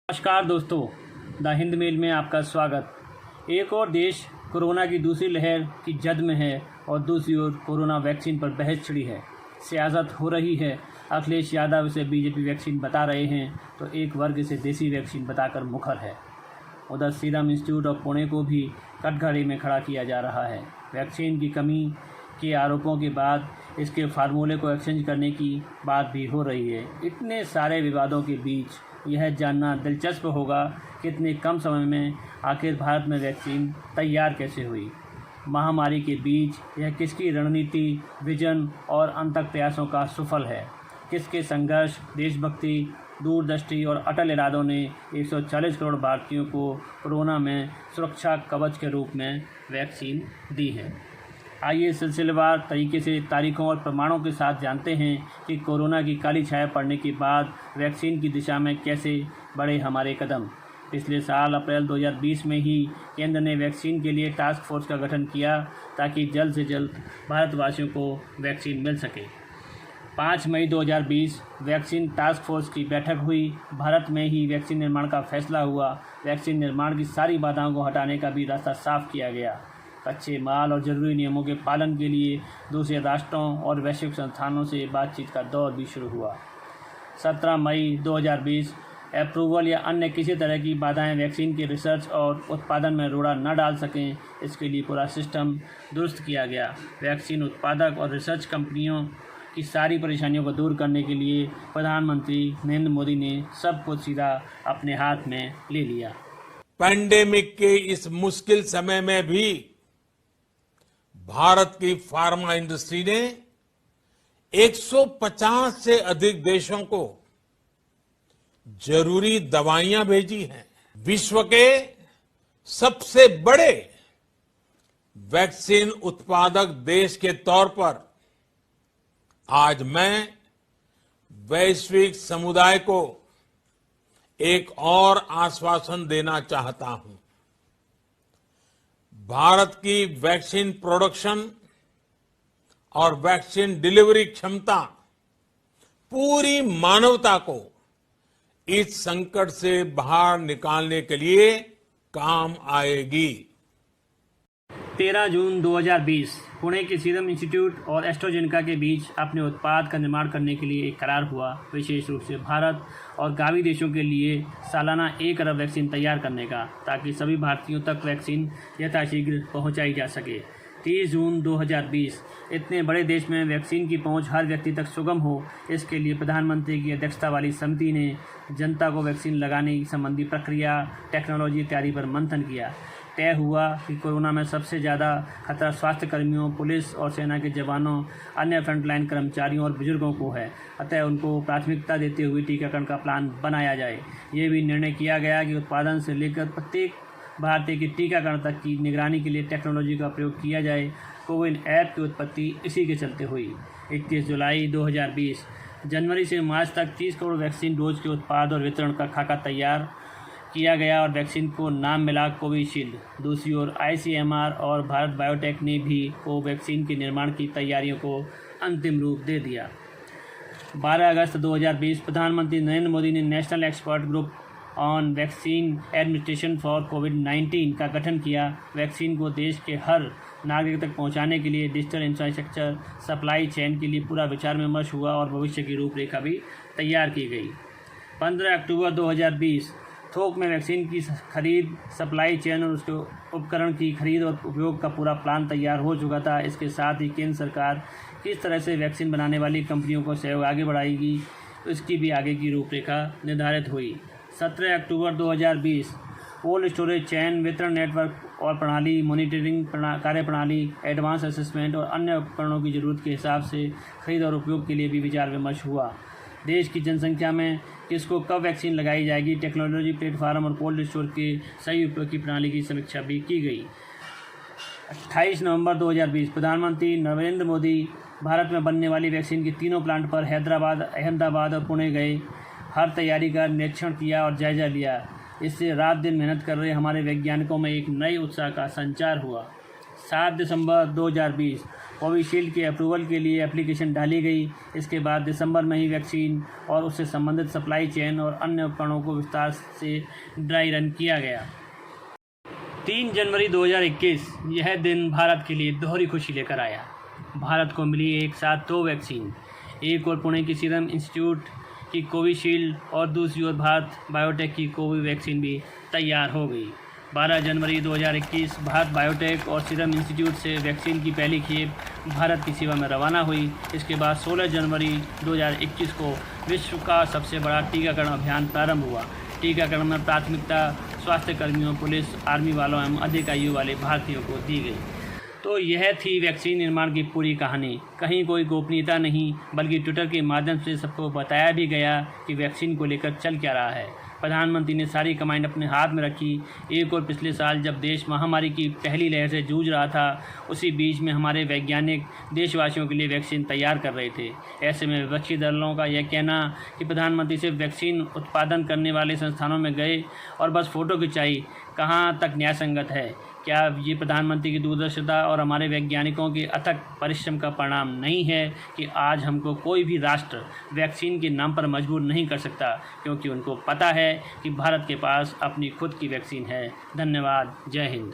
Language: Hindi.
नमस्कार दोस्तों, द हिंद मेल में आपका स्वागत। एक और देश कोरोना की दूसरी लहर की जद में है और दूसरी ओर कोरोना वैक्सीन पर बहस छिड़ी है, सियासत हो रही है। अखिलेश यादव इसे बीजेपी वैक्सीन बता रहे हैं तो एक वर्ग इसे देसी वैक्सीन बताकर मुखर है। उधर सीरम इंस्टीट्यूट ऑफ पुणे को भी कटघरे में खड़ा किया जा रहा है। वैक्सीन की कमी के आरोपों के बाद इसके फार्मूले को एक्सचेंज करने की बात भी हो रही है। इतने सारे विवादों के बीच यह जानना दिलचस्प होगा कि इतने कम समय में आखिर भारत में वैक्सीन तैयार कैसे हुई। महामारी के बीच यह किसकी रणनीति, विजन और अंतक प्रयासों का सुफल है। किसके संघर्ष, देशभक्ति, दूरदृष्टि और अटल इरादों ने 140 करोड़ भारतीयों को कोरोना में सुरक्षा कवच के रूप में वैक्सीन दी है। आइए सिलसिलेवार तरीके से तारीखों और प्रमाणों के साथ जानते हैं कि कोरोना की काली छाया पड़ने के बाद वैक्सीन की दिशा में कैसे बढ़े हमारे कदम। पिछले साल अप्रैल 2020 में ही केंद्र ने वैक्सीन के लिए टास्क फोर्स का गठन किया ताकि जल्द से जल्द भारतवासियों को वैक्सीन मिल सके। 5 मई 2020 वैक्सीन टास्क फोर्स की बैठक हुई। भारत में ही वैक्सीन निर्माण का फैसला हुआ। वैक्सीन निर्माण की सारी बाधाओं को हटाने का भी रास्ता साफ किया गया। कच्चे माल और जरूरी नियमों के पालन के लिए दूसरे राष्ट्रों और वैश्विक संस्थानों से बातचीत का दौर भी शुरू हुआ। 17 मई 2020 अप्रूवल या अन्य किसी तरह की बाधाएं वैक्सीन के रिसर्च और उत्पादन में रोड़ा न डाल सकें, इसके लिए पूरा सिस्टम दुरुस्त किया गया। वैक्सीन उत्पादक और रिसर्च कंपनियों की सारी परेशानियों को दूर करने के लिए प्रधानमंत्री नरेंद्र मोदी ने सब कुछ सीधा अपने हाथ में ले लिया। पैंडेमिक के इस मुश्किल समय में भी भारत की फार्मा इंडस्ट्री ने 150 से अधिक देशों को जरूरी दवाइयां भेजी हैं। विश्व के सबसे बड़े वैक्सीन उत्पादक देश के तौर पर आज मैं वैश्विक समुदाय को एक और आश्वासन देना चाहता हूं। भारत की वैक्सीन प्रोडक्शन और वैक्सीन डिलीवरी क्षमता पूरी मानवता को इस संकट से बाहर निकालने के लिए काम आएगी। 13 जून 2020 पुणे के सीरम इंस्टीट्यूट और एस्ट्राजेनेका के बीच अपने उत्पाद का निर्माण करने के लिए एक करार हुआ, विशेष रूप से भारत और गावी देशों के लिए सालाना 1 अरब वैक्सीन तैयार करने का, ताकि सभी भारतीयों तक वैक्सीन यथाशीघ्र पहुंचाई जा सके। 30 जून 2020 इतने बड़े देश में वैक्सीन की पहुंच हर व्यक्ति तक सुगम हो, इसके लिए प्रधानमंत्री की अध्यक्षता वाली समिति ने जनता को वैक्सीन लगाने संबंधी प्रक्रिया, टेक्नोलॉजी इत्यादि पर मंथन किया। तय हुआ कि कोरोना में सबसे ज़्यादा खतरा स्वास्थ्य कर्मियों, पुलिस और सेना के जवानों, अन्य फ्रंटलाइन कर्मचारियों और बुजुर्गों को है, अतः उनको प्राथमिकता देते हुए टीकाकरण का प्लान बनाया जाए। ये भी निर्णय किया गया कि उत्पादन से लेकर प्रत्येक भारतीय के टीकाकरण तक की निगरानी के लिए टेक्नोलॉजी का प्रयोग किया जाए। कोविन ऐप की उत्पत्ति इसी के चलते हुई। 21 जुलाई 2020 जनवरी से मार्च तक 30 करोड़ वैक्सीन डोज के उत्पाद और वितरण का खाका तैयार किया गया और वैक्सीन को नाम मिला कोविशील्ड। दूसरी ओर ICMR और भारत बायोटेक ने भी कोवैक्सीन के निर्माण की तैयारियों को अंतिम रूप दे दिया। 12 अगस्त 2020 प्रधानमंत्री नरेंद्र मोदी ने national expert group on vaccine administration for कोविड-19 का गठन किया। वैक्सीन को देश के हर नागरिक तक पहुंचाने के लिए डिजिटल इंफ्रास्ट्रक्चर, सप्लाई चेन के लिए पूरा विचार विमर्श हुआ और भविष्य की रूपरेखा भी तैयार की गई। 15 अक्टूबर 2020 थोक में वैक्सीन की खरीद, सप्लाई चेन और उसके उपकरण की खरीद और उपयोग का पूरा प्लान तैयार हो चुका था। इसके साथ ही केंद्र सरकार किस तरह से वैक्सीन बनाने वाली कंपनियों को सहयोग आगे बढ़ाएगी, इसकी भी आगे की रूपरेखा निर्धारित हुई। 17 अक्टूबर 2020 कोल्ड स्टोरेज चेन, वितरण नेटवर्क और प्रणाली, मॉनिटरिंग कार्यप्रणाली, एडवांस असेसमेंट और अन्य उपकरणों की जरूरत के हिसाब से खरीद और उपयोग के लिए भी विचार विमर्श हुआ। देश की जनसंख्या में किसको कब वैक्सीन लगाई जाएगी, टेक्नोलॉजी प्लेटफार्म और कोल्ड स्टोर के सही उपयोग की प्रणाली की समीक्षा भी की गई। 28 नवंबर 2020 प्रधानमंत्री नरेंद्र मोदी भारत में बनने वाली वैक्सीन के तीनों प्लांट पर हैदराबाद, अहमदाबाद और पुणे गए। हर तैयारी का निरीक्षण किया और जायजा लिया। इससे रात दिन मेहनत कर रहे हमारे वैज्ञानिकों में एक नए उत्साह का संचार हुआ। 7 दिसंबर 2020 कोविशील्ड के अप्रूवल के लिए एप्लीकेशन डाली गई। इसके बाद दिसंबर में ही वैक्सीन और उससे संबंधित सप्लाई चेन और अन्य उपकरणों को विस्तार से ड्राई रन किया गया। 3 जनवरी 2021 यह दिन भारत के लिए दोहरी खुशी लेकर आया। भारत को मिली एक साथ 2 वैक्सीन, एक और पुणे की सीरम इंस्टीट्यूट की कोविशील्ड और दूसरी ओर भारत बायोटेक की कोविड वैक्सीन भी तैयार हो गई। 12 जनवरी 2021 भारत बायोटेक और सीरम इंस्टीट्यूट से वैक्सीन की पहली खेप भारत की सेवा में रवाना हुई। इसके बाद 16 जनवरी 2021 को विश्व का सबसे बड़ा टीकाकरण अभियान प्रारंभ हुआ। टीकाकरण में प्राथमिकता स्वास्थ्य कर्मियों, पुलिस, आर्मी वालों एवं अधिक आयु वाले भारतीयों को दी गई। तो यह थी वैक्सीन निर्माण की पूरी कहानी। कहीं कोई गोपनीयता नहीं, बल्कि ट्विटर के माध्यम से सबको बताया भी गया कि वैक्सीन को लेकर चल क्या रहा है। प्रधानमंत्री ने सारी कमांड अपने हाथ में रखी। एक और पिछले साल जब देश महामारी की पहली लहर से जूझ रहा था, उसी बीच में हमारे वैज्ञानिक देशवासियों के लिए वैक्सीन तैयार कर रहे थे। ऐसे में विपक्षी दलों का यह कहना कि प्रधानमंत्री सिर्फ वैक्सीन उत्पादन करने वाले संस्थानों में गए और बस फ़ोटो खिंचाई, कहाँ तक न्यायसंगत है? क्या ये प्रधानमंत्री की दूरदर्शिता और हमारे वैज्ञानिकों के अथक परिश्रम का परिणाम नहीं है कि आज हमको कोई भी राष्ट्र वैक्सीन के नाम पर मजबूर नहीं कर सकता, क्योंकि उनको पता है कि भारत के पास अपनी खुद की वैक्सीन है। धन्यवाद। जय हिंद।